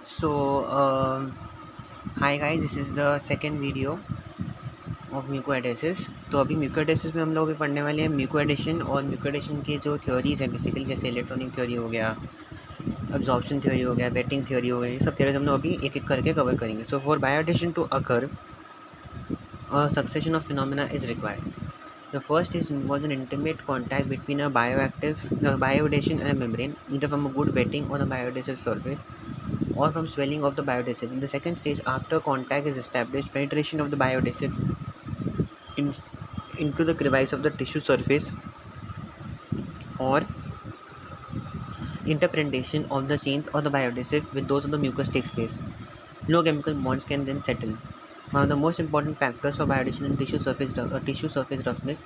So, hi guys, this is the second video of mucoadhesion. तो अभी म्यूकोएडेसिस में हम लोग अभी पढ़ने वाले हैं म्यूकोएडेशन और म्यूकोएडेशन के जो थ्योरीज है बेसिकली, जैसे इलेक्ट्रॉनिक थ्योरी हो गया, अब्जॉर्प्शन थ्योरी हो गया, वेटिंग थ्योरी हो गई, ये सब थ्योरीज हम लोग अभी एक एक करके कवर करेंगे। So for bioadhesion to occur a succession of phenomena is required. The first is involves an intimate contact between a biodation and a membrane, either from a good wetting on the biodesive surface or from swelling of the biodesive. In the second stage, after contact is established, penetration of the biodesive in, into the crevice of the tissue surface or interpretation of the chains of the biodesive with those of the mucus takes place. No chemical bonds can then settle. One of the most important factors for biodation in tissue surface roughness.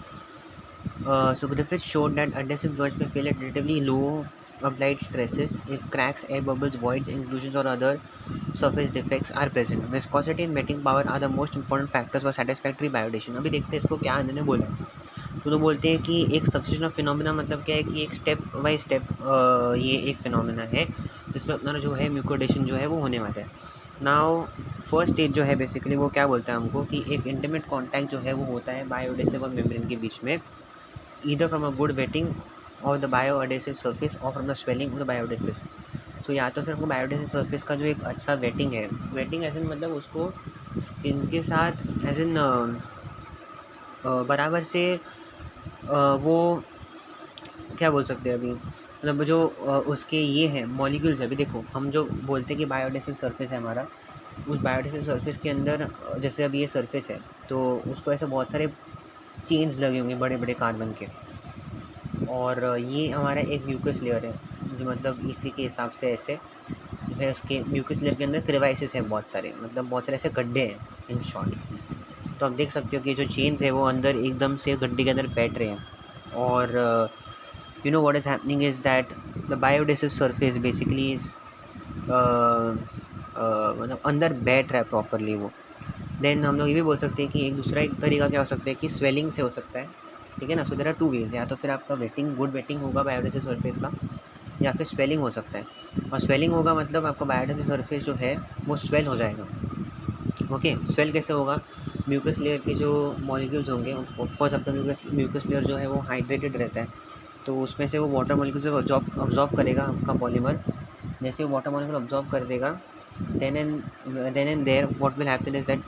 So Griffiths showed that adhesive joints may fail at relatively low applied stresses if cracks, air bubbles, voids, inclusions or other surface defects are present. Viscosity and melting power are the most important factors for satisfactory biodation. अभी देखते हैं इसको क्या इन्होंने बोला है। तो बोलते हैं कि एक सक्सेशन ऑफ फिनोमिना मतलब क्या है कि एक स्टेप बाय स्टेप ये एक फिनोमिना है जिसमें अपना जो है म्यूकोडेशन जो है वो होने वाला है। नाउ फर्स्ट स्टेज जो है बेसिकली वो क्या बोलता है हमको कि एक इंटीमेट कॉन्टैक्ट जो है वो होता है बायोडेसिव और मेम्ब्रेन के बीच में, either from a good wetting of the bioadhesive surface or from the swelling of the biodesive. So या तो फिर हमको बायोडेसिव सरफेस का जो एक अच्छा वेटिंग है, वेटिंग एज इन मतलब उसको स्किन के साथ एज इन बराबर से वो क्या बोल सकते हैं अभी, मतलब जो उसके ये हैं मॉलिक्यूल्स है। अभी देखो हम जो बोलते हैं कि बायोडेसिव सरफेस है हमारा, उस बायोडेसिव सरफेस के अंदर जैसे अभी ये सरफेस है तो उसको ऐसे बहुत सारे चेन्स लगे होंगे बड़े बड़े कार्बन के, और ये हमारा एक म्यूकस लेयर है जो मतलब इसी के हिसाब से ऐसे जो है उसके म्यूकस लेयर के अंदर क्रेवाइसिस है बहुत सारे, मतलब बहुत सारे ऐसे गड्ढे हैं इन शॉर्ट। तो आप देख सकते हो कि जो चेन्स है वो अंदर एकदम से गड्ढे के अंदर बैठ रहे हैं। और you know what is happening is that the bioadhesive surface basically is मतलब अंदर बैठ रहा है प्रॉपरली वो। देन हम लोग ये भी बोल सकते हैं कि एक दूसरा एक तरीका क्या हो सकता है कि स्वेलिंग से हो सकता है, ठीक है ना। So there are two ways, या तो फिर आपका वेटिंग गुड वेटिंग होगा बायोडेसिव सरफेस का, या फिर स्वेलिंग हो सकता है। और स्वेलिंग होगा मतलब आपका बायोडेसिव सरफेस जो है वो स्वेल हो जाएगा। ओके, स्वेल कैसे होगा, म्यूकस लेयर के जो मॉलिक्यूल्स होंगे, ऑफकोर्स आपका म्यूकस लेयर जो है वो हाइड्रेटेड रहता है, तो उसमें से वो वाटर मॉलिक्यूल्स को ऑब्जॉर्ब करेगा आपका पॉलीमर। जैसे वो वाटर मॉलिक्यूल ऑब्जॉर्ब कर देगा, then and there what will happen is that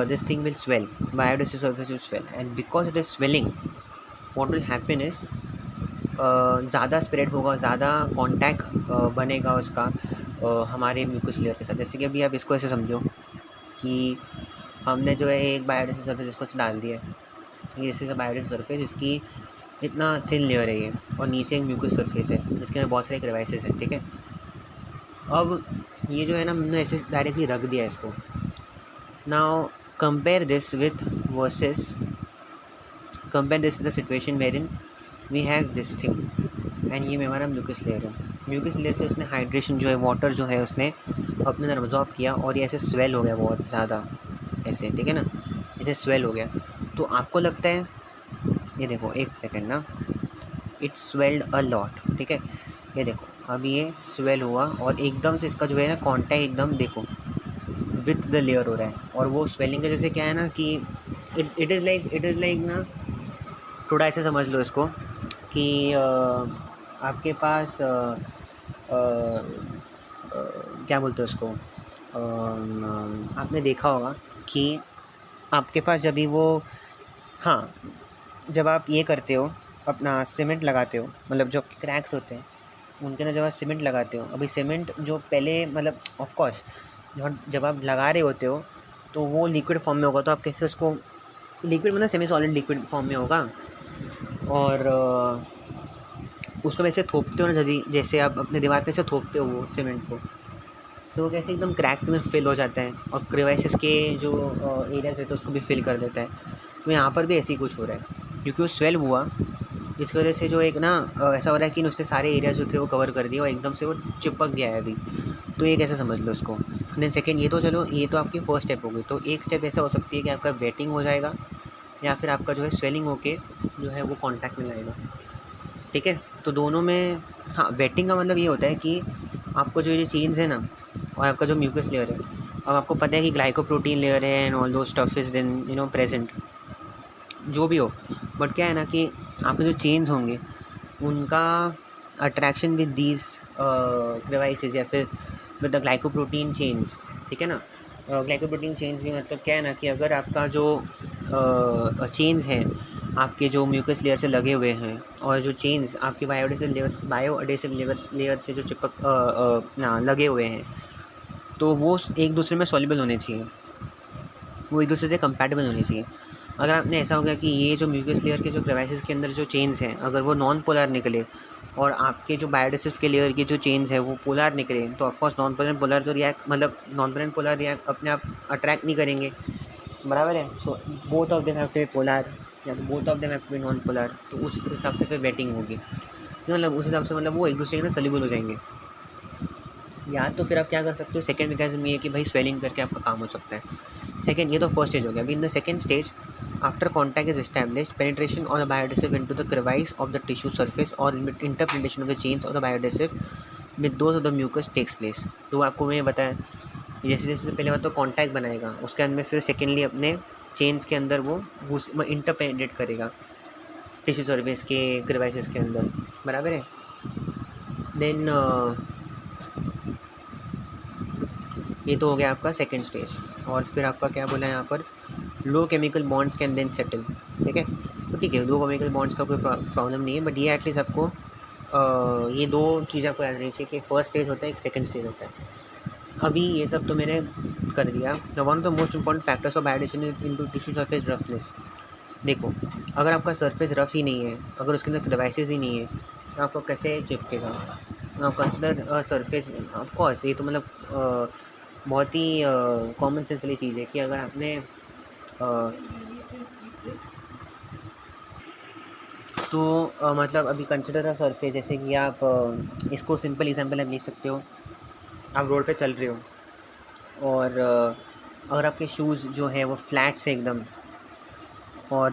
this thing will swell, biodigestive surface will swell, and because it is swelling what will happen is ज़्यादा spread होगा, ज़्यादा contact बनेगा उसका हमारे म्यूकस लेयर के साथ। जैसे कि अभी आप इसको ऐसे समझो कि हमने जो है एक बायोडेसिव सरफेस इसको डाल दिया है, ये जैसे बायोडेसिव सरफेस इसकी इतना थिन लेयर है ये, और नीचे एक म्यूकस सरफेस है जिसके अंदर बहुत सारे क्रेवाइसेस हैं, ठीक है। अब ये जो है ना हमने ऐसे डायरेक्टली रख दिया इसको। Now compare this with the situation wherein we have this thing, and ये हमारा म्यूकस लेयर है। म्यूकस लेयर से उसने हाइड्रेशन जो है वाटर जो है उसने अपने अंदर अब्जॉर्ब किया, और ये ऐसे स्वेल हो गया बहुत ज़्यादा ऐसे, ठीक है ना, ऐसे स्वेल हो गया। तो आपको लगता है, ये देखो एक सेकेंड ना, इट स्वेल्ड अ लॉट, ठीक है। ये देखो अभी ये स्वेल हुआ और एकदम से इसका जो है ना कॉन्टैक्ट एकदम देखो विथ द लेयर हो रहा है। और वो स्वेलिंग का जैसे क्या है ना कि इट इज़ लाइक ना, थोड़ा ऐसे समझ लो इसको कि आपके पास क्या बोलते हैं उसको, आपने देखा होगा कि आपके पास जब भी वो, हाँ, जब आप ये करते हो अपना सीमेंट लगाते हो, मतलब जो क्रैक्स होते हैं उनके अंदर जब आप सीमेंट लगाते हो, अभी सीमेंट जो पहले मतलब ऑफ कोर्स जब आप लगा रहे होते हो तो वो लिक्विड फॉर्म में होगा, तो आप कैसे उसको लिक्विड मतलब सेमी सॉलिड लिक्विड फॉर्म में होगा, और उसको वैसे थोपते हो ना, जैसे आप अपने दीवार पे से थोपते हो वो सीमेंट को, तो वो कैसे एकदम क्रैक्स में फिल हो जाता है और क्रेवाइसेस के जो एरियाज रहते हैं उसको भी फिल कर देता है। तो यहाँ पर भी ऐसे ही कुछ हो रहा है क्योंकि वो स्वेल हुआ, इसकी वजह से जो एक ना ऐसा हो रहा है कि उससे सारे एरिया जो थे वो कवर कर दिए और एकदम से वो चिपक गया है अभी। तो ये कैसे समझ लो उसको। देन सेकेंड, ये तो चलो ये तो आपकी फर्स्ट स्टेप होगी। तो एक स्टेप ऐसा हो सकती है कि आपका वेटिंग हो जाएगा या फिर आपका जो है स्वेलिंग होके जो है वो कॉन्टैक्ट में लाएगा, ठीक है। तो दोनों में, हाँ, वेटिंग का मतलब ये होता है कि आपको जो ये चेन्स है ना और आपका जो म्यूकस लेयर है, अब आपको पता है कि ग्लाइकोप्रोटीन लेयर है एंड ऑल दो स्टफ इज देन प्रेजेंट, जो भी हो, बट क्या है ना कि आपके जो चेन्स होंगे उनका अट्रैक्शन विद दीज क्रेवाइसेस या फिर विद द ग्लाइकोप्रोटीन चेन्स, ठीक है ना। ग्लाइकोप्रोटीन चेन्स भी मतलब क्या है ना कि अगर आपका जो चेन्स हैं आपके जो म्यूकस लेयर से लगे हुए हैं और जो चेन्स आपके बायोएडेसिव लेयर से जो चिपक ना लगे हुए हैं, तो वो एक दूसरे में सॉल्युबल होने चाहिए, वो एक दूसरे से कंपैटिबल होनी चाहिए। अगर आपने ऐसा हो गया कि ये जो म्यूकस लेयर के जो क्रेवाइसेस के अंदर जो चेन्स हैं अगर वो नॉन पोलर निकले और आपके जो बायोडेसिव के लेयर की जो चेन्स है वो पोलर निकले, तो ऑफकोर्स नॉन पोलर पोलर तो रिएक्ट मतलब नॉन पोलर पोलर रिएक्ट अपने आप अट्रैक्ट नहीं करेंगे, बराबर है। So both of them have to be polar या तो both of them have to be non polar, तो उस हिसाब से फिर वेटिंग होगी, मतलब उस हिसाब से मतलब वो एक दूसरे के अंदर सल्यूबल हो जाएंगे। या तो फिर आप क्या कर सकते हो, सेकेंड मैकेनिज्म ये है कि भाई स्वेलिंग करके आपका काम हो सकता है। सेकेंड, ये तो फर्स्ट स्टेज हो गया। अभी in the second stage, after contact is established, penetration of the bioadhesive into the crevice of the tissue surface और interpretation of the chains of the bioadhesive with those of the mucus takes place. तो आपको मैंने बताया कि जैसे जैसे पहले बात तो कॉन्टैक्ट बनाएगा, उसके अंदर फिर सेकेंडली अपने चेन्स के अंदर वो इंटरपेनिट्रेट करेगा टिश्यू सरफेस के क्रेवाइसेस के अंदर, बराबर है। देन ये तो हो गया आपका सेकेंड स्टेज। और फिर आपका क्या बोला है यहाँ पर, low chemical bonds can then settle, ठीक है। तो ठीक है, लो केमिकल बॉन्ड्स का कोई प्रॉब्लम नहीं है, बट ये एटलीस्ट आपको ये दो चीज़ें आपको याद रखनी चाहिए कि फर्स्ट स्टेज होता है, एक सेकेंड स्टेज होता है। अभी ये सब तो मैंने कर दिया। One of the most important factors of bioadhesion into tissue surface roughness. देखो, अगर आपका सरफेस रफ ही नहीं है, अगर उसके अंदर क्रेवाइसेस ही नहीं है, तो आपको कैसे चिपकेगा। Now consider surface, of course ये तो मतलब बहुत ही कॉमन सेंस वाली चीज़ है कि अगर आपने मतलब अभी कंसिडर अ सरफेस, जैसे कि आप इसको सिंपल एग्जांपल आप ले सकते हो। आप रोड पे चल रहे हो और अगर आपके शूज़ जो है वो फ्लैट से एकदम, और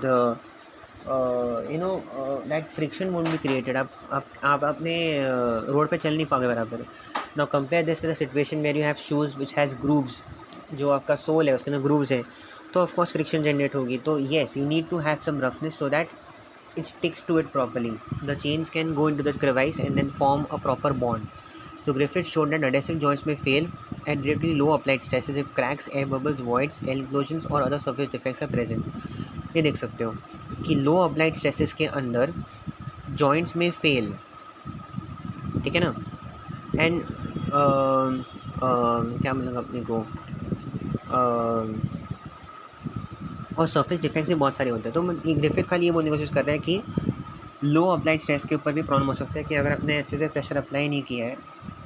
that friction won't be created, आप अपने रोड पे चल नहीं पाओगे बराबर। Now compare this with the situation where you have shoes which has grooves, जो आपका सोल है उसके अंदर ग्रूव्स है, तो ऑफकोर्स फ्रिक्शन जनरेट होगी। तो yes, you need to have some roughness so that it sticks to it properly. The chains can go into the crevice and then form a proper bond. So Griffith showed that adhesive joints may fail at relatively low applied stresses if cracks, air bubbles, voids, explosions or other surface defects are present. ये देख सकते हो कि लो applied stresses के अंदर joints में fail, ठीक है ना। एंड क्या मतलब अपने को और सरफेस डिफेक्ट्स भी बहुत सारे होते हैं। तो ग्रिफिथ खाली ये बोलने की कोशिश कर रहा है कि लो अप्लाइड स्ट्रेस के ऊपर भी प्रॉब्लम हो सकता है कि अगर आपने अच्छे से प्रेशर अप्लाई नहीं किया है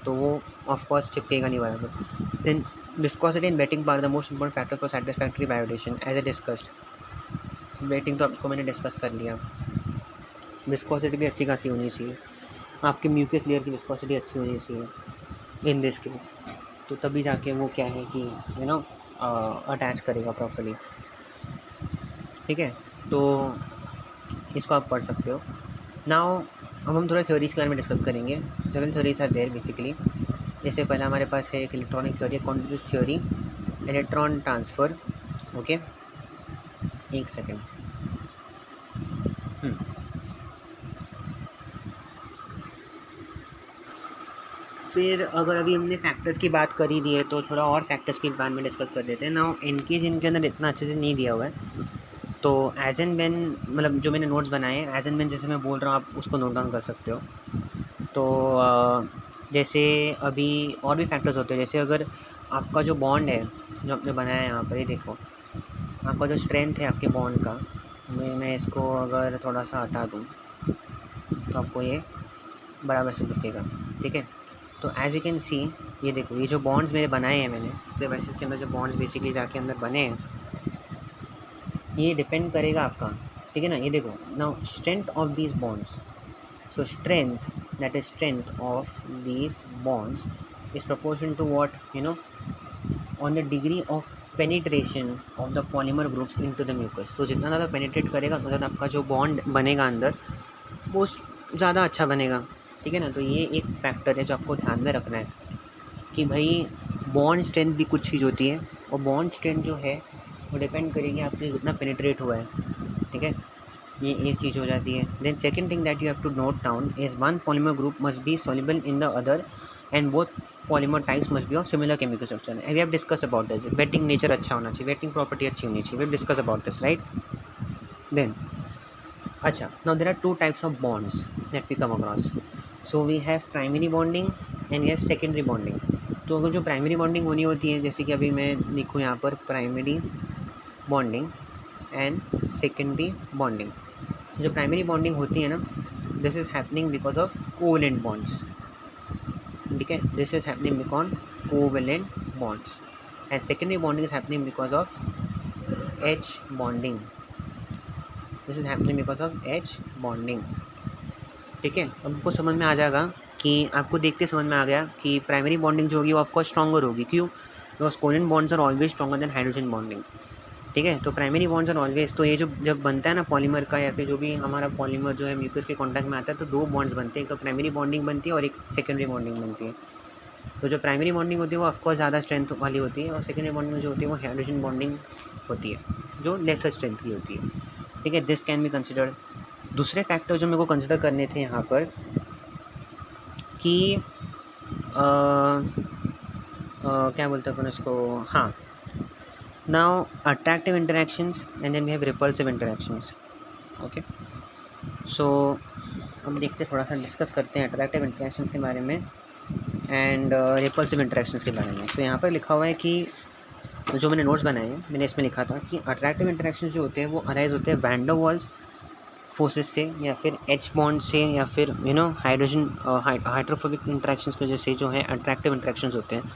तो वो ऑफकोर्स चिपकेगा नहीं बराबर। Then viscosity and wetting are the most important factor for satisfactory bioadhesion as a discussed. Wetting तो आपको मैंने डिस्कस कर लिया। विस्कोसिटी भी अच्छी खासी होनी चाहिए, आपके म्यूकस लेयर की विस्कोसिटी अच्छी होनी चाहिए इन दिस केस, तो तभी जाके वो क्या है कि अटैच करेगा प्रॉपर्ली, ठीक है। तो इसको आप पढ़ सकते हो। नाउ अब हम थोड़ा थ्योरीज़ के बारे में डिस्कस करेंगे। Seven theories are there basically. जैसे पहला हमारे पास है एक electronic theory, continuous theory, electron transfer, okay. एक सेकेंड। फिर अगर अभी हमने फैक्टर्स की बात कर ही दी है तो थोड़ा और फैक्टर्स के बारे में डिस्कस कर देते हैं। नाउ इनकेस इनके अंदर इतना अच्छे से नहीं दिया हुआ है, तो एज एंड व्हेन मतलब जो मैंने नोट्स बनाए हैं एज एंड व्हेन जैसे मैं बोल रहा हूँ आप उसको नोट डाउन कर सकते हो। तो जैसे अभी और भी फैक्टर्स होते हैं, जैसे अगर आपका जो बॉन्ड है जो आपने बनाया है यहाँ पर, ये देखो आपका जो स्ट्रेंथ है आपके बॉन्ड का, मैं इसको अगर थोड़ा सा हटा दूँ तो आपको ये बराबर से दिखेगा, ठीक है। तो एज यू कैन सी, ये देखो ये जो बॉन्ड्स मेरे बनाए हैं मैंने क्रेवाइसेस के अंदर, जो बॉन्ड्स बेसिकली जाके अंदर बने हैं, ये डिपेंड करेगा आपका, ठीक है ना। ये देखो now strength of these bonds, so strength that is strength of these bonds is proportion to what on the degree of penetration of the polymer groups into the mucus. तो जितना ज़्यादा पेनिट्रेट करेगा उतना ज़्यादा आपका जो बॉन्ड बनेगा अंदर वो ज़्यादा अच्छा बनेगा, ठीक है ना। तो ये एक फैक्टर है जो आपको ध्यान में रखना है। कि भाई बॉन्ड स्ट्रेंथ भी कुछ चीज़ होती है, और बॉन्ड स्ट्रेंथ जो है वो डिपेंड करेगी आपके कितना पेनिट्रेट हुआ है, ठीक है, ये एक चीज़ हो जाती है. Then second thing that you have to note down is one polymer group must be soluble in the other and both polymer types must be of similar chemical structure. We have discuss about this. Wetting nature अच्छा होना चाहिए, wetting property अच्छी होनी चाहिए. We have discuss about this, right. Then अच्छा, now there are two types of bonds that we come across. So we have primary bonding and we have secondary bonding. तो अगर जो प्राइमरी बॉन्डिंग होनी होती है, जैसे कि अभी मैं लिखूँ यहाँ पर primary bonding and secondary bonding. जो प्राइमरी बॉन्डिंग होती है ना, this is happening because of covalent bonds, ठीक है. This is happening because covalent bonds. And secondary bonding is happening because of H bonding. This is happening because of H bonding, ठीक है. अब आपको समझ में आ जाएगा कि आपको देखते समझ में आ गया कि प्राइमरी बॉन्डिंग जो होगी वो ऑफकोर्स स्ट्रॉन्गर होगी. क्यों? Because covalent bonds are always stronger than hydrogen bonding, ठीक है. तो प्राइमरी बॉन्ड्स आर ऑलवेज, तो ये जो जब बनता है ना पॉलीमर का, या फिर जो भी हमारा पॉलीमर जो है म्यूकस के कॉन्टैक्ट में आता है, तो दो बॉन्ड्स बनते हैं. एक तो प्राइमरी बॉन्डिंग बनती है और एक सेकेंडरी बॉन्डिंग बनती है. तो जो प्राइमरी बॉन्डिंग होती है वो ऑफकोर्स ज़्यादा स्ट्रेंथ वाली होती है, और सेकेंडरी बॉन्डिंग जो होती है वो हाइड्रोजन बॉन्डिंग होती है, जो लेसर स्ट्रेंथ की होती है, ठीक है. This can be considered. दूसरे फैक्टर जो मेरे को कंसिडर करने थे यहाँ पर कि क्या बोलते हैं अपन उसको, हाँ, now attractive interactions and then we have repulsive interactions. Okay, so हम देखते थोड़ा सा डिस्कस करते हैं अट्रैक्टिव इंटरेक्शंस के बारे में एंड रिपल्सिव इंटरेक्शंस के बारे में. तो यहाँ पर लिखा हुआ है कि जो मैंने नोट्स बनाए हैं, मैंने इसमें लिखा था कि अट्रैक्टिव इंटरेक्शंस जो होते हैं वो अराइज होते हैं वैन डर वाल्स फोर्सेस से, या फिर एच बॉन्ड से, या फिर हाइड्रोजन हाइड्रोफोबिक इंटरेक्शंस की वजह से जो है अट्रैक्टिव इंटरेक्शंस होते हैं.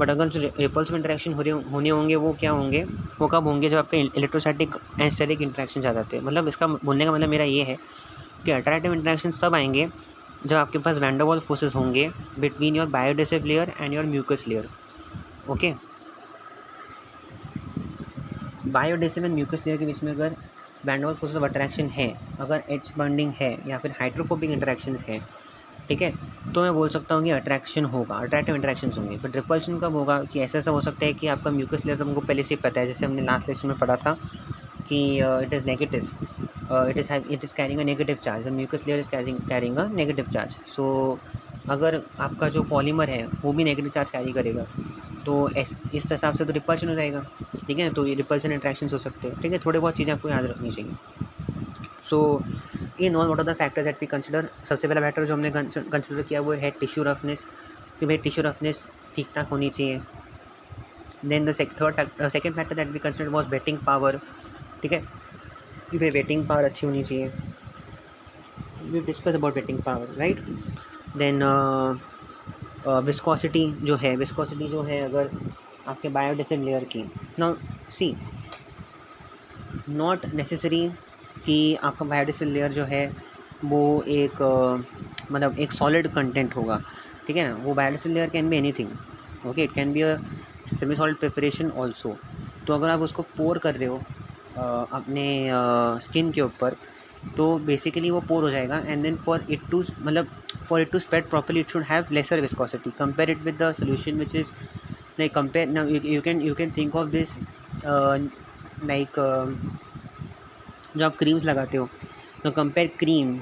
बट अगर जो रिपल्सिव इंटरेक्शन होने होंगे वो क्या होंगे, वो कब होंगे, जब आपके इलेक्ट्रोस्टैटिक एंड स्टैटिक इंटरेक्शन आ जाते हैं. मतलब इसका बोलने का मतलब मेरा ये है कि अट्रैक्टिव इंटरेक्शन सब आएंगे जब आपके पास वैन डर वाल्स फोर्सेस होंगे between your bioadhesive layer and your mucus layer. Okay, bioadhesive and mucus layer के बीच में अगर van der Waals forces of attraction है, अगर एच बॉन्डिंग है, या फिर हाइड्रोफोबिक इंटरेक्शन है, ठीक है, तो मैं बोल सकता हूँ कि अट्रैक्शन होगा, अट्रैक्टिव इंटरेक्शंस होंगे. बट रिपल्शन कब होगा, कि ऐसा हो सकता है कि आपका म्यूकस लेयर तो हमको पहले से पता है, जैसे हमने लास्ट लेक्चर में पढ़ा था कि it is negative, it is carrying a negative charge, mucus layer is carrying a negative charge. So अगर आपका जो पॉलीमर है वो भी नेगेटिव चार्ज कैरी करेगा, तो इस हिसाब से तो रिपल्शन हो जाएगा, ठीक है. तो ये रिपल्शन इंटरेक्शंस हो सकते हैं, ठीक है. थोड़े बहुत चीज़ें आपको याद रखनी चाहिए. So in all what are the factors that we consider. सबसे पहला फैक्टर जो हमने कंसिडर किया वो है टिश्यू रफनेस, कि भाई टिश्यू रफनेस ठीक ठाक होनी चाहिए. Then the second factor that we consider was wetting power, ठीक है, कि भाई वेटिंग पावर अच्छी होनी चाहिए. We discuss about wetting power, right. Then viscosity जो है अगर आपके बायोडेसिव लेयर की, नाउ सी नॉट नेसेसरी कि आपका बायोडेसिव लेयर जो है वो एक मतलब एक सॉलिड कंटेंट होगा, ठीक है ना. वो bioadhesive layer can be anything. Okay, it can be a semi solid preparation also. तो अगर आप उसको पोर कर रहे हो अपने स्किन के ऊपर, तो बेसिकली वो पोर हो जाएगा. And then for it to spread properly it should have lesser viscosity. Compare it with the solution which is like compare, now you can think of this like जो आप creams लगाते हो, तो compare cream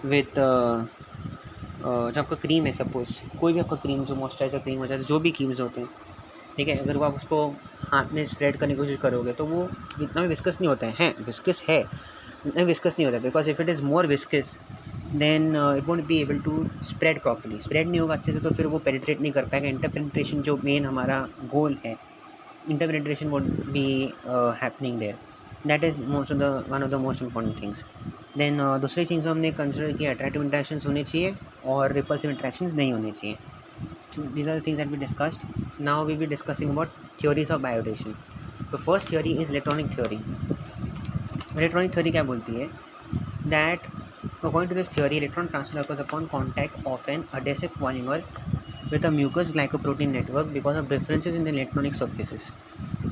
with जो आपका cream है, suppose कोई भी आपका क्रीम, जो मॉइस्चराइजर क्रीम हो जाता है, जो भी क्रीम्स होते हैं, ठीक है, अगर वो आप उसको हाथ में स्प्रेड करने की कोशिश करोगे तो वो इतना भी विस्कस नहीं होता है. विस्कस है, इतना विस्कस नहीं होता, because if it is more viscous then it won't be able to spread properly. Spread नहीं होगा अच्छे से, तो फिर वो पेनिट्रेट नहीं कर पाएगा. इंटरपेनिट्रेशन जो मेन हमारा गोल है, interpenetration would be happening there. That is one of the most important things. Then दूसरी चीज़ जो हमने कंसिडर किया, अट्रैक्टिव इंटरेक्शंस होने चाहिए और रिपल्सिव इंटरेक्शंस नहीं होने चाहिए. These are the things that we discussed. Now we will be discussing about theories of biodegradations. The first theory is electronic theory. Electronic theory क्या बोलती है, that according to this theory electron transfer occurs upon contact of an adhesive polymer with a mucous glycoprotein network because of differences in the electronic surfaces.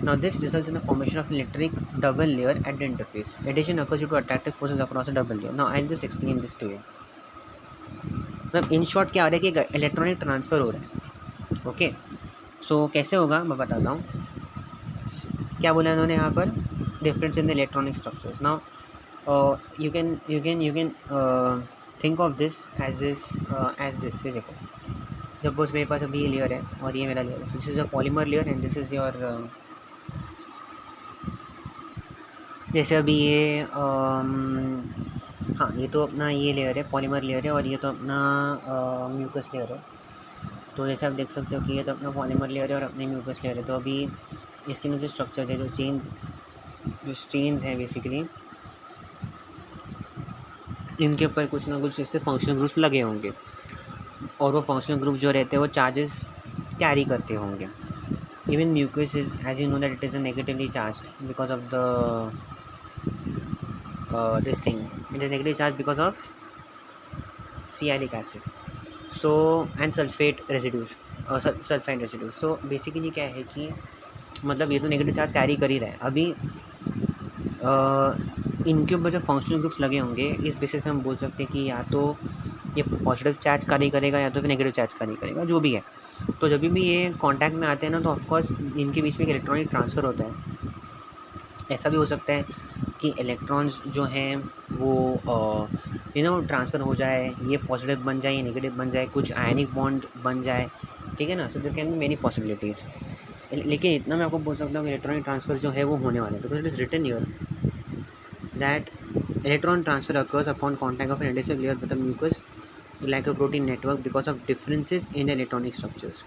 Now this results in the formation of electric double layer at the interface. Adhesion occurs due to attractive forces across a double layer. Now I'll just explain this to you. मतलब in short क्या हो रहा है कि electronic transfer हो रहा है, okay, सो कैसे होगा मैं बताता हूँ। क्या बोला इन्होंने यहाँ पर, difference in the electronic structures. Now you can think of this as this। से देखो, जब बस मेरे पास अभी ये लेयर है और ये मेरा लेयर है, this is a polymer layer and this is your, जैसे अभी ये हाँ, ये तो अपना ये लेयर है, पॉलीमर लेयर है, और ये तो अपना म्यूकस लेयर है। तो जैसे आप देख सकते हो कि ये तो अपना पॉलीमर लेयर है और अपनी म्यूकस लेयर है। तो अभी इसके में जो स्ट्रक्चर्स है, जो स्टेन्स हैं बेसिकली, इनके ऊपर कुछ ना कुछ इससे फंक्शनल ग्रुप्स लगे होंगे, और वो फंक्शनल ग्रुप जो रहते हैं वो चार्जेस कैरी करते होंगे। Even mucus is, as you know that it is a negatively charged because of the this thing, it is negatively charged because of sialic acid, so and sulfate residues, sulfide residues। so basically क्या है कि मतलब ये तो negative charge carry कर ही रहा है। अभी इनके ऊपर जो फंक्शनल ग्रुप्स लगे होंगे, इस बेसिस पे हम बोल सकते हैं कि या तो ये पॉजिटिव चार्ज कैरी करेगा या तो फिर नेगेटिव चार्ज कैरी करेगा, जो भी है। तो जब भी ये कांटेक्ट में आते हैं ना, तो ऑफकोर्स इनके बीच में एक इलेक्ट्रॉनिक ट्रांसफ़र होता है। ऐसा भी हो सकता है कि इलेक्ट्रॉन्स जो हैं वो ट्रांसफ़र हो जाए, ये पॉजिटिव बन जाए, ये नेगेटिव बन जाए, कुछ आयनिक बॉन्ड बन जाए, ठीक है ना। So there can be many possibilities. लेकिन इतना मैं आपको बोल सकता हूँ कि इलेक्ट्रॉनिक ट्रांसफ़र जो है वो होने वाला है, because it is written here that electron transfer occurs upon contact of an adhesive layer with a mucus glycoprotein network because of differences in the electronic structures।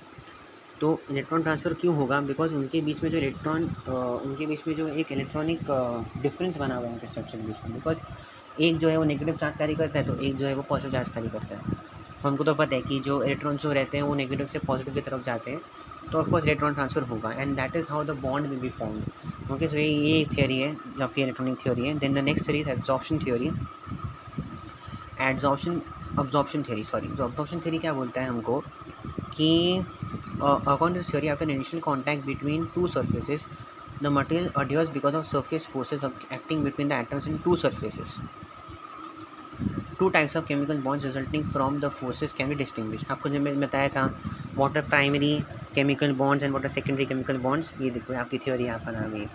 तो इलेक्ट्रॉन ट्रांसफ़र क्यों होगा, because उनके बीच में जो उनके बीच में जो एक इलेक्ट्रॉनिक डिफरेंस बना हुआ है उनके स्ट्रक्चर के बीच में। बिकॉज एक जो है वो नेगेटिव चार्ज कैरी करता है, तो एक जो है वो पॉजिटिव चार्ज कैरी करता है। हमको तो पता है कि जो इलेक्ट्रॉन जो रहते हैं वो नेगेटिव से पॉजिटिव की तरफ जाते हैं, तो ऑफकोर्स इलेक्ट्रॉन ट्रांसफ़र होगा, and that is how the bond will be formed. Okay, so ये थियोरी है जो आपकी इलेक्ट्रॉनिक थियोरी है। Then the next theory is absorption theory. Absorption theory क्या बोलता है हमको कि according to this theory, after an initial contact between two surfaces, the material adheres because of surface forces acting between the atoms in two surfaces. Two types of chemical bonds resulting from the forces can be distinguished। आपको जब मैंने बताया था what are primary chemical bonds and what are secondary chemical bonds, ये देखो आपकी theory यहाँ पर आ गई।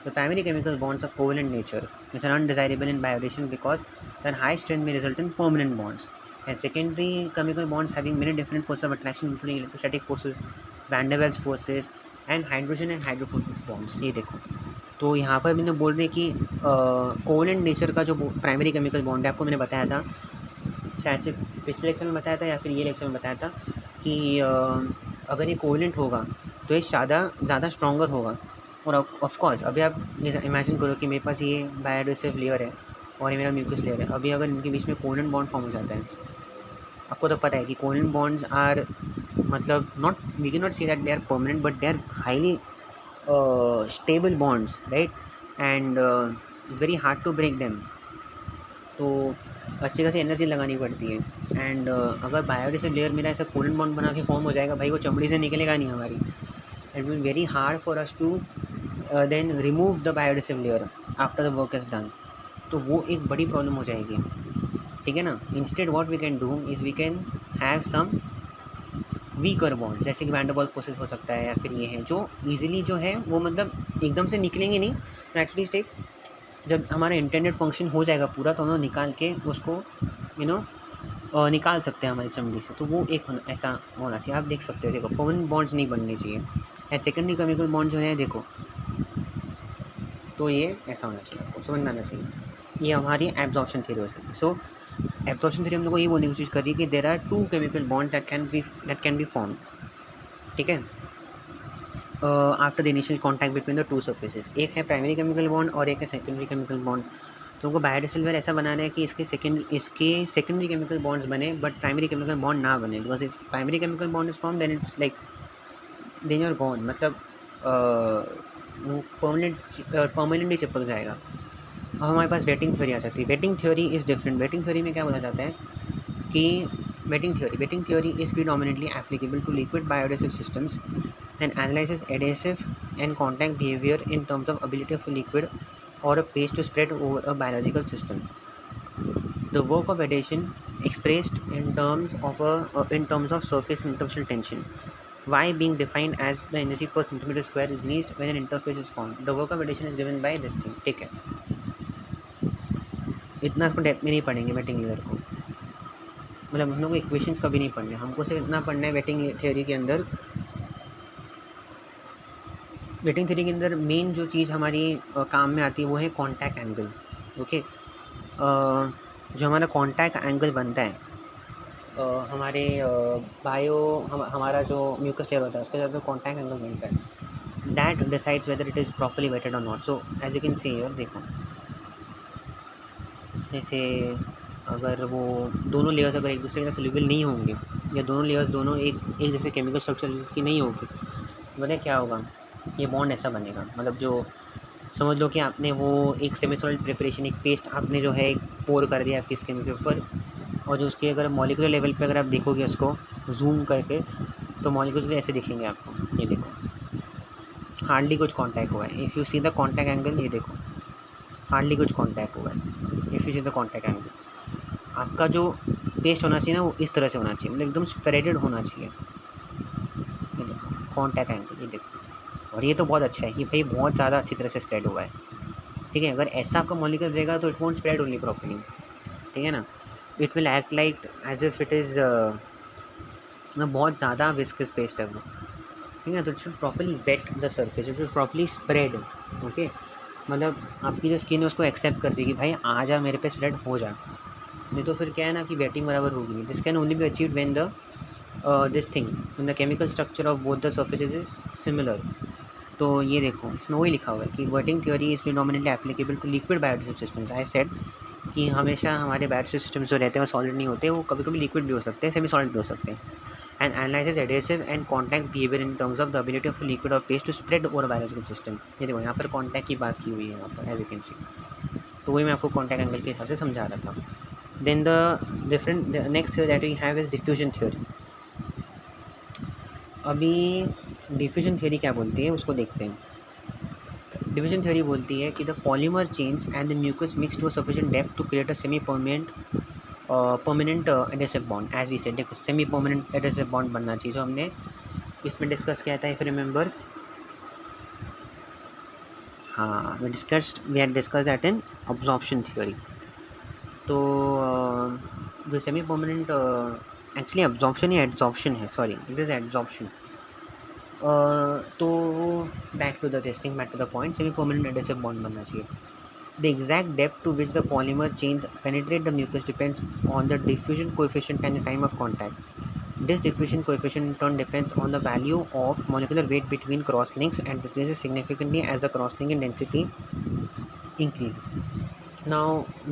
The primary chemical bonds are covalent nature, which are undesirable in bioradiation because their high strength may result in permanent bonds, and secondary chemical bonds having many different forces of attraction including electrostatic forces, van der Waals forces and hydrogen and hydrophobic bonds। ये देखो, तो यहाँ पर मैंने बोल रही कि covalent nature का जो प्राइमरी केमिकल बॉन्ड है, आपको मैंने बताया था, शायद से पिछले लेक्चर में बताया था या फिर ये लेक्चर में बताया था कि अगर ये कोवेलेंट होगा तो ये ज़्यादा स्ट्रॉन्गर होगा। और ऑफकोर्स अभी आप ये इमेजिन करो कि मेरे पास ये बायोएडेसिव लेयर है और ये मेरा म्यूकस लेयर है। अभी अगर इनके बीच में कोवेलेंट बॉन्ड फॉर्म हो जाता है, आपको तो पता है कि कोवेलेंट बॉन्ड्स आर मतलब we can not say that they are permanent, but they are highly stable bonds, right, and it's very hard to break them. तो अच्छी खासी एनर्जी लगानी पड़ती है, एंड अगर बायोएडेसिव लेयर मेरा ऐसा कोवेलेंट बॉन्ड बना के फॉर्म हो जाएगा, भाई वो चमड़ी से निकलेगा नहीं हमारी। It will very hard for us to then remove the bioadhesive layer after the work is done. तो वो एक बड़ी प्रॉब्लम हो जाएगी, ठीक है ना। Instead what we can do is we can have some weaker bonds, जैसे कि वैन डर वाल्स फोर्सेस हो सकता है, या फिर ये है जो ईजिली जो है वो मतलब एकदम से निकलेंगे नहीं, तो एटलीस्ट एक जब हमारा इंटेंडेड फंक्शन हो जाएगा पूरा, तो हम निकाल के उसको निकाल सकते हैं हमारी चमड़ी से। तो वो एक ऐसा होना चाहिए। आप देख सकते हो, देखो परमानेंट बॉन्ड्स नहीं बनने चाहिए। एंड सेकेंडरी केमिकल बॉन्ड जो है देखो, तो ये ऐसा होना चाहिए, आपको समझ में आना चाहिए। ये हमारी एब्जॉर्प्शन थ्योरी हो सकती है। सो एब्जॉर्प्शन थ्योरी हम लोग को ये बोलने की कोशिश कर रही है कि there are two chemical bonds that can be form, ठीक है, after the initial contact between the two surfaces. एक है प्राइमरी केमिकल बॉन्ड और एक है सेकेंडरी केमिकल बॉन्ड। तो उनको बायोएडेसिव लेयर ऐसा बनाना है कि इसके सेकेंडरी केमिकल बॉन्ड्स बने बट प्राइमरी केमिकल बॉन्ड ना बने, because if primary chemical bond is form then it's like then you are gone, मतलब वो परमानेंटली चिपक जाएगा। अब हमारे पास वेटिंग थ्योरी आ सकती है। Wetting theory is different. Wetting theory में क्या बोला जाता है कि wetting theory is predominantly applicable to liquid bioadhesive systems and analyzes adhesive and contact behavior in terms of ability of a liquid or a paste to spread over a biological system. The work of adhesion expressed in terms of surface and interfacial tension. y being defined as the energy per centimeter square is reached when an interface is formed. The work of addition is given by this thing. ठीक है, इतना इसको depth में नहीं पढ़ेंगे waiting layer को, मतलब हम लोग को इक्वेशंस कभी नहीं पढ़ने, हमको सिर्फ इतना पढ़ना है वेटिंग थ्योरी के अंदर। वेटिंग थ्योरी के अंदर मेन जो चीज़ हमारी काम में आती है वो है कॉन्टैक्ट एंगल। ओके, जो हमारा कॉन्टैक्ट एंगल बनता है हमारे हमारा जो म्यूकस लेयर होता है उसके साथ जो कॉन्टैक्ट एंगल बनता है, that decides whether it is properly wetted और not. So as you can see here, देखो जैसे अगर वो दोनों लेयर्स अगर एक दूसरे के साथ सोल्यूबल नहीं होंगे, या दोनों लेयर्स दोनों एक जैसे केमिकल स्ट्रक्चर जिसकी नहीं होगी, मतलब क्या होगा, ये बॉन्ड ऐसा बनेगा। मतलब जो समझ लो कि आपने वो एक सेमी सॉलिड प्रिपरेशन, एक पेस्ट आपने जो है पोर कर दिया आपकी स्किन के ऊपर, और जो उसके अगर मॉलिक्यूलर लेवल पे अगर आप देखोगे उसको जूम करके, तो मॉलिक्यूल्स ऐसे दिखेंगे आपको। ये देखो हार्डली कुछ कॉन्टैक्ट हुआ है। If you see the contact angle, ये देखो हार्डली कुछ कॉन्टैक्ट हुआ है। If you see the contact angle, आपका जो पेस्ट होना चाहिए ना वो इस तरह से होना चाहिए, मतलब एकदम स्प्रेडेड होना चाहिए। ये देखो कॉन्टैक्ट एंगल, ये देखो, और ये तो बहुत अच्छा है कि भाई बहुत ज़्यादा अच्छी तरह से स्प्रेड हुआ है। ठीक है, अगर ऐसा आपका मॉलिक्यूल रहेगा तो it won't spread only properly, ठीक है ना, it will act like as if it is बहुत ज़्यादा विस्कस पेस्ट है वो, ठीक है ना। तो it should properly wet the surface, it should properly spread. Okay, मतलब आपकी जो स्किन है उसको एक्सेप्ट कर देगी, भाई आ जा मेरे पे स्प्रेड हो जा, नहीं तो फिर क्या है ना कि वेटिंग बराबर होगी। This can only be achieved when the this thing when the chemical structure of both the surfaces is similar. तो ये देखो इसमें वही लिखा हुआ है कि wetting theory is predominantly applicable to liquid biotic systems. I said कि हमेशा हमारे बायोटिक सिस्टम्स जो रहते हैं वो सॉलिड नहीं होते, वो कभी कभी लिक्विड भी हो सकते हैं, सेमी सॉलिड भी हो सकते हैं। And analyses adhesive and contact behaviour in terms of the ability of liquid और paste to spread over biological system. ये देखो यहाँ पर कॉन्टैक्ट की बात की हुई है यहाँ पर, एज यू कैन सी। तो वही मैं आपको कॉन्टैक्ट एंगल के हिसाब से समझा रहा था। Then the next theory that we have is diffusion theory. अभी डिफ्यूजन थ्योरी क्या बोलती है उसको देखते हैं। डिफ्यूजन थ्योरी बोलती है कि the polymer chains and the mucus mix to a sufficient depth to create a semi permanent adhesive bond. As we said, देखो सेमी परमानेंट एडेसिव बॉन्ड बनना चाहिए, जो हमने इसमें डिस्कस किया था, इफ रिमेंबर। हाँ, we had discuss that in absorption theory. तो जो सेमी परमानेंट, एक्चुअली अब्जॉर्प्शन या एड्जॉर्प्शन है, सॉरी इट इज़ एड्जॉर्प्शन। तो back to the point, semi permanent adhesive bond बनना चाहिए। The exact depth to which the polymer chains penetrate the mucus depends on the diffusion coefficient and the time of contact. This diffusion coefficient in turn depends on the value of molecular weight between crosslinks and decreases significantly as the crosslink density increases. Now,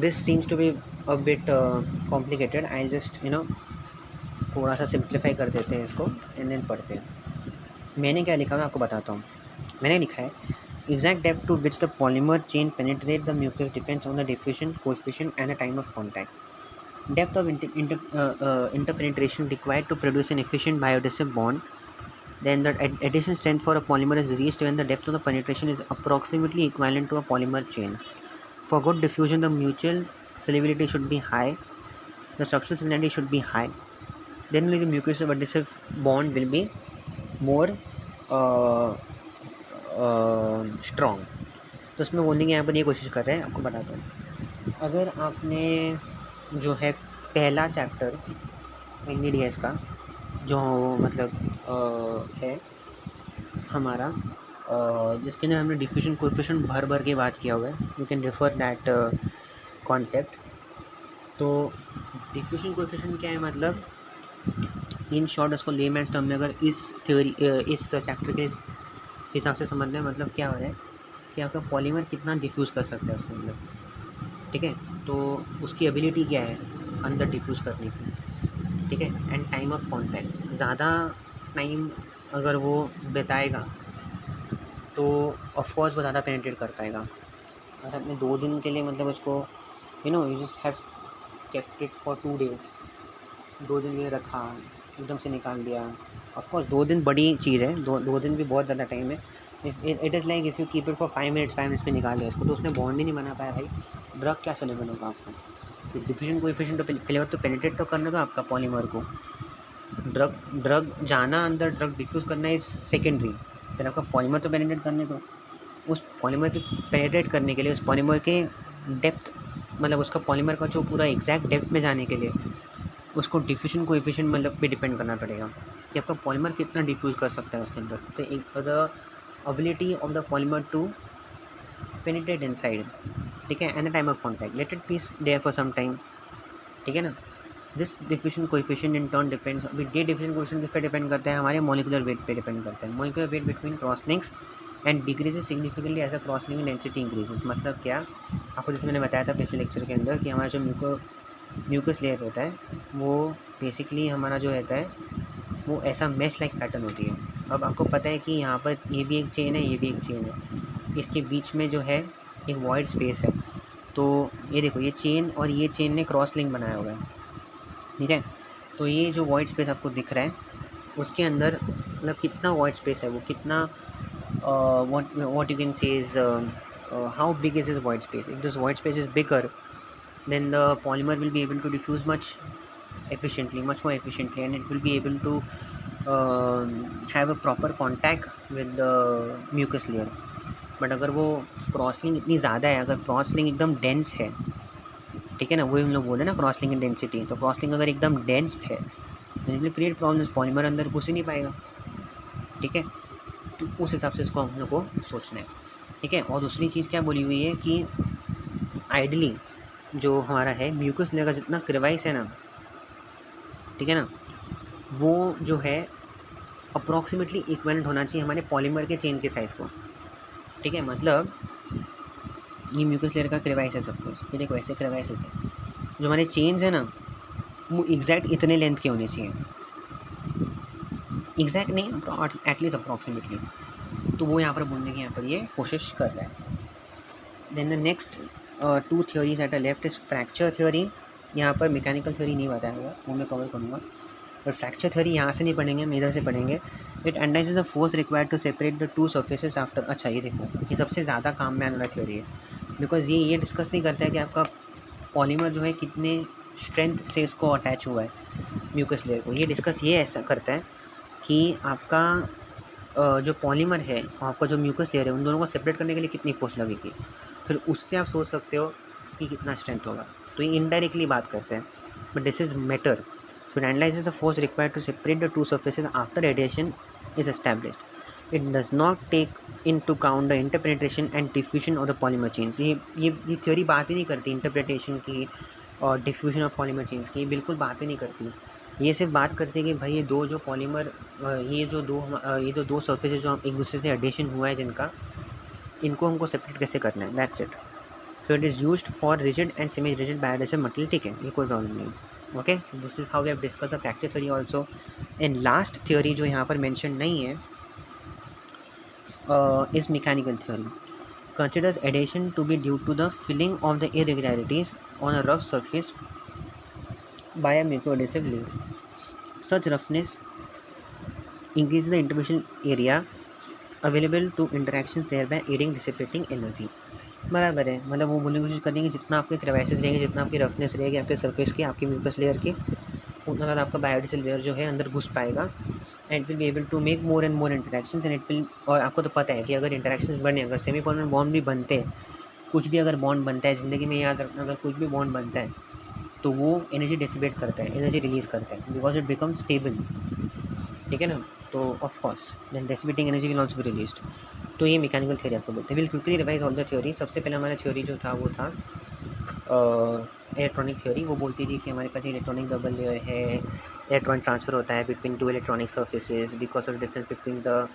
this seems to be a bit complicated. I'll just थोड़ा सा simplify कर देते हैं इसको and then पढ़ते हैं। मैंने क्या लिखा मैं आपको बताता हूँ। मैंने लिखा है exact depth to which the polymer chain penetrate the mucus depends on the diffusion coefficient and the time of contact. Depth of interpenetration required to produce an efficient biodesive bond. Then the addition strength for a polymer is reached when the depth of the penetration is approximately equivalent to a polymer chain. For good diffusion, the mutual solubility should be high. The structural similarity should be high. Then the mucus adhesive bond will be more strong. तो उसमें बोलने की यहाँ पर ये कोशिश कर रहे हैं, आपको बताता हूँ। अगर आपने जो है पहला चैप्टर NDDS का जो मतलब है हमारा, जिसके अंदर हमने डिफ्यूजन कोएफिशिएंट भर के बात किया हुआ है, you can refer that concept. तो डिफ्यूजन कोएफिशिएंट क्या है, मतलब इन शॉर्ट उसको लेमैन्स टर्म में अगर इस चैप्टर के हिसाब से समझना है, मतलब क्या हो रहा है कि आपका पॉलीमर कितना डिफ्यूज़ कर सकता है उसके अंदर, ठीक है। तो उसकी एबिलिटी क्या है अंदर डिफ्यूज़ करने की, ठीक है। एंड टाइम ऑफ कॉन्टैक्ट, ज़्यादा टाइम अगर वो बिताएगा तो ऑफकोर्स वो ज़्यादा पेनिट्रेट कर पाएगा। अगर आपने 2 दिन के लिए मतलब उसको you just have kept it for 2 days, 2 दिन के लिए रखा, एकदम से निकाल दिया, ऑफकोर्स 2 दिन बड़ी चीज़ है, 2 दिन भी बहुत ज़्यादा टाइम है। It is like if you keep it for 5 minutes में निकाल दिया इसको, तो उसने बॉन्ड ही नहीं बना पाया भाई, ड्रग क्या सेलेबल होगा आपको। डिफ्यूजन कोएफिशिएंट तो पहले बात तो पेनिट्रेट तो करना था आपका पॉलीमर को, ड्रग ड्रग जाना अंदर, ड्रग डिफ्यूज़ करना इज़ सेकेंडरी। फिर आपका पॉलीमर तो पेनिट्रेट करने को, उस पॉलीमर के पेनिट्रेट करने के लिए, उस पॉलीमर के डेप्थ, मतलब उसका पॉलीमर का जो पूरा एग्जैक्ट डेप्थ में जाने के लिए उसको डिफ्यूजन कोएफिशिएंट मतलब पे डिपेंड करना पड़ेगा कि आपका पॉलीमर कितना डिफ्यूज़ कर सकता है उसके अंदर। तो एक the ability of the polymer to penetrate inside, ठीक है, and the time of contact, let it piece there for some time, ठीक है ना। This diffusion coefficient in turn depends, अभी ये डिफ्यूजन कोएफिशिएंट किस पे डिपेंड करता है, हमारे मॉलिक्यूलर वेट पे डिपेंड करता है। Molecular weight between cross links and decreases significantly as a cross link density increases. मतलब क्या, आपको जैसे मैंने बताया था पिछले लेक्चर के अंदर कि हमारा जो म्यूकस लेयर होता है वो बेसिकली हमारा जो रहता है वो ऐसा मैश लाइक पैटर्न होती है। अब आपको पता है कि यहाँ पर ये भी एक चेन है, ये भी एक चेन है, इसके बीच में जो है एक वॉइड स्पेस है। तो ये देखो, ये चेन और ये चेन ने क्रॉस लिंक बनाया हुआ है, ठीक है। तो ये जो वॉइड स्पेस आपको दिख रहा है उसके अंदर मतलब कितना वॉइड स्पेस है, वो कितना what you can say is how big is this void space. If this void space is bigger, then the polymer will be able to diffuse much more efficiently, and it will be able to have a proper contact with the mucus layer. But अगर वो क्रॉसलिंग इतनी ज़्यादा है, अगर क्रॉसलिंग एकदम dense है, ठीक है ना, वही हम लोग बोले ना क्रॉसलिंग इन डेंसिटी, तो क्रॉसलिंग अगर एकदम डेंस्ड है तो it will create problems, polymer अंदर घुस ही नहीं पाएगा, ठीक है। तो उस हिसाब से इसको हम लोग को सोचना है, ठीक है। और दूसरी चीज़ क्या बोली हुई है कि आइडली जो हमारा है म्यूकस लेयर का जितना क्रिवाइस है ना, ठीक है ना, वो जो है अप्रॉक्सीमेटली इक्विवेलेंट होना चाहिए हमारे पॉलीमर के चेन के साइज़ को, ठीक है। मतलब ये म्यूकस लेयर का क्रिवाइस है सब कुछ, ये देखो ऐसे क्रिवाइसेस है, जो हमारे चेन्स है ना वो एग्जैक्ट इतने लेंथ के होने चाहिए, एग्जैक्ट नहीं एटलीस्ट अप्रॉक्सीमेटली। तो वो यहाँ पर बोलने की यहाँ पर ये कोशिश कर रहा है। Then the next two theories at a left is fracture theory. यहाँ पर मैकेनिकल थ्योरी नहीं बताया हुआ, वो मैं कवर करूँगा, बट फ्रैक्चर थ्योरी यहाँ से नहीं पढ़ेंगे, हम इधर से पढ़ेंगे। It analyses the force required to separate the two surfaces after. अच्छा ये देखो, ये सबसे ज़्यादा काम में आने वाला थ्योरी है, बिकॉज ये डिस्कस नहीं करता है कि आपका पॉलीमर जो है कितने स्ट्रेंथ से इसको अटैच हुआ है म्यूकस लेयर को। ये डिस्कस ये ऐसा करता है कि आपका जो पॉलीमर है और आपका जो म्यूकस लेयर है उन दोनों को सेपरेट करने के लिए कितनी फोर्स लगेगी, फिर उससे आप सोच सकते हो कि कितना स्ट्रेंथ होगा। तो ये इनडायरेक्टली बात करते हैं, but this is matter. So it analyses the force required to separate the two surfaces after radiation is established. It does not take into count the interpretation and diffusion of the polymer chains. ये theory बात ही नहीं करती interpretation की और diffusion of polymer chains की, बिल्कुल बात ही नहीं करती। ये सिर्फ बात करते हैं कि भाई ये दो जो पॉलीमर ये जो दो सर्फेसेस जो एक दूसरे से एडिशन हुआ है जिनका, इनको हमको सेपरेट कैसे करना है, that's it. So it is used for rigid and semi rigid bioadhesive material, ठीक है, ये कोई प्रॉब्लम नहीं। Okay, this is how we have discuss the fracture theory also. And last theory जो यहाँ पर मेंशन नहीं है is mechanical theory. considers adhesion to be due to the filling of the irregularities on a rough surface by a mucoadhesive layer. Such roughness increases the interfacial area available to interactions, thereby aiding dissipating energy. बराबर है, मतलब वो बोलने की कोशिश करेंगे जितना आपके क्रेवाइसेस रहेंगे, जितना आपकी रफनेस रहेगी आपके सरफेस की, आपकी म्यूकस लेयर की, उतना ज़्यादा आपका बायोडेसिल लेयर जो है अंदर घुस पाएगा and it will be able to make more and more interactions and it will. और आपको तो पता है कि अगर इंटरेक्शंस बने, अगर सेमी परमानेंट बॉन्ड भी बनते हैं, कुछ भी अगर बॉन्ड बनता है ज़िंदगी में, याद रखना, अगर कुछ भी बॉन्ड बनता है तो वो एनर्जी डिसिपेट करता है, एनर्जी रिलीज़ करता है, बिकॉज इट बिकम स्टेबल, ठीक है ना। तो of course then dissipating energy will also be released. तो ये मैकेनिकल थ्योरी आपको बोलते हैं। Will quickly revise all the theory. सबसे पहले हमारा थ्योरी जो था वो था इलेक्ट्रॉनिक थ्योरी। वो बोलती थी कि हमारे पास इलेक्ट्रॉनिक डबल लेयर है, इलेक्ट्रॉनिक ट्रांसफ़र होता है between two electronic surfaces because of difference between the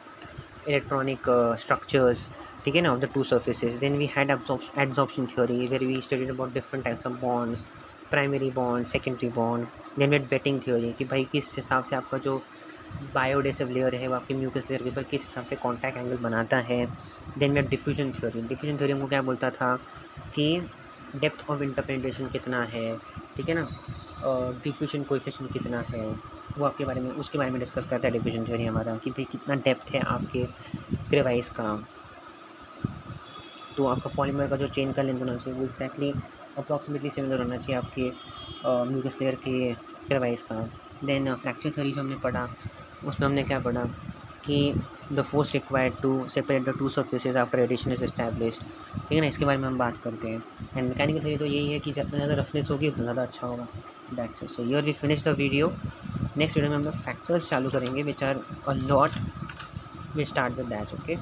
electronic structures, ठीक है ना, of the two surfaces. Then we had absorption theory where we studied about different types of bonds, primary bond, secondary bond. Then we had wetting theory कि भाई किस हिसाब से आपका जो बायोडेसिव लेयर है वो आपकी म्यूकस लेयर के ऊपर किस हिसाब से कॉन्टैक्ट एंगल बनाता है। Then we have diffusion theory. Diffusion theory हमको क्या बोलता था कि डेप्थ ऑफ इंटरप्रिटेशन कितना है, ठीक है ना, डिफ्यूजन कोएफिशिएंट कितना है, वो आपके बारे में, उसके बारे में डिस्कस करता है डिफ्यूजन थ्योरी हमारा, कि भाई कितना डेप्थ है आपके क्रेवाइस का। तो आपका पॉलीमर का जो चेन का लेंथ होना चाहिए वो एक्जैक्टली अप्रॉक्सीमेटली सिमिलर होना चाहिए आपके म्यूकस लेयर के क्रेवाइस का। देन फ्रैक्चर थ्योरी जो हमने पढ़ा उसमें हमने क्या पढ़ा कि the force required to separate the two surfaces after adhesion is established, ठीक है ना, इसके बारे में हम बात करते हैं। एंड मैकेनिकल थ्योरी तो यही है कि जितना ज़्यादा रफनेस होगी उतना ज़्यादा अच्छा होगा। That's it. So here we finish the video. Next video में हम लोग फैक्टर्स चालू करेंगे which are a lot. We start with that. Okay.